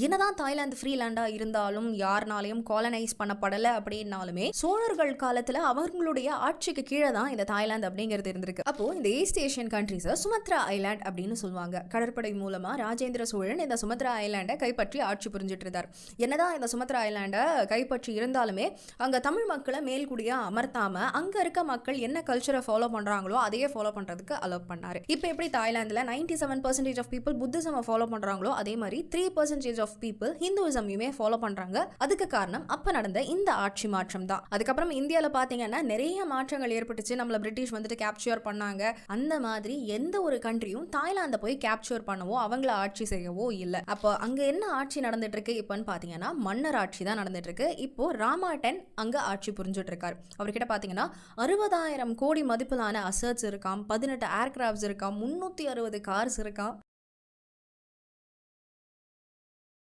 என்னதான் தாய்லாந்து ஃப்ரீலாண்டா இருந்தாலும் யாருனாலையும் காலனைஸ் பண்ணப்படலை அப்படின்னாலுமே சோழர்கள் காலத்துல அவங்களுடைய ஆட்சிக்கு கீழே தான் இந்த தாய்லாந்து அப்படிங்கிறது இருந்திருக்கு. அப்போ இந்த ஈஸ்ட் ஏஷியன் கண்ட்ரீஸை சுமத்ரா ஐலாண்ட் அப்படின்னு சொல்லுவாங்க. கடற்படை மூலமா ராஜேந்திர சோழன் இந்த சுமத்ரா ஐலாண்டை கைப்பற்றி ஆட்சி புரிஞ்சிட்டு இருந்தார். என்னதான் இந்த சுமத்ரா ஐலாண்டை கைப்பற்றி இருந்தாலுமே அங்க தமிழ் மக்களை மேல்குடியா அமர்த்தாம அங்க இருக்க மக்கள் என்ன கல்ச்சரை ஃபாலோ பண்றாங்களோ அதையே ஃபாலோ பண்றதுக்கு அலோவ் பண்ணாரு. இப்போ எப்படி தாய்லாந்துல 97% ஆஃப் பீப்புள் புத்திசம் ஃபாலோ பண்றாங்களோ அதே மாதிரி 3% ஆஃப் பீப்புள் ஹிந்துவிசமையுமே ஃபாலோ பண்றாங்க. அதுக்கு காரணம் அப்ப நடந்த இந்த ஆட்சி மாற்றம் தான். அதுக்கப்புறம் இந்தியாவில் பார்த்தீங்கன்னா நிறைய மாற்றங்கள் ஏற்பட்டுச்சு. நம்மள பிரிட்டிஷ் வந்துட்டு கேப்சர் பண்ணாங்க. அந்த மாதிரி எந்த ஒரு கண்ட்ரியும் தாய்லாந்தை போய் கேப்சர் பண்ணவோ அவங்கள ஆட்சி செய்யவோ இல்லை. அப்போ அங்க என்ன ஆட்சி நடந்துட்டு இருக்கு இப்பன்னு பார்த்தீங்கன்னா மன்னர் ஆட்சி தான் நடந்துட்டு இருக்கு. இப்போ ராமாட்டன் அங்க ஆட்சி புரிஞ்சுட்டு இருக்காரு. அவர்கிட்ட பார்த்தீங்கன்னா 60,000 கோடி மதிப்பிலான அசட்ஸ் இருக்காம், 18 ஏர்கிராஃப்ட்ஸ் இருக்காம், 360 கார்ஸ் இருக்காம்.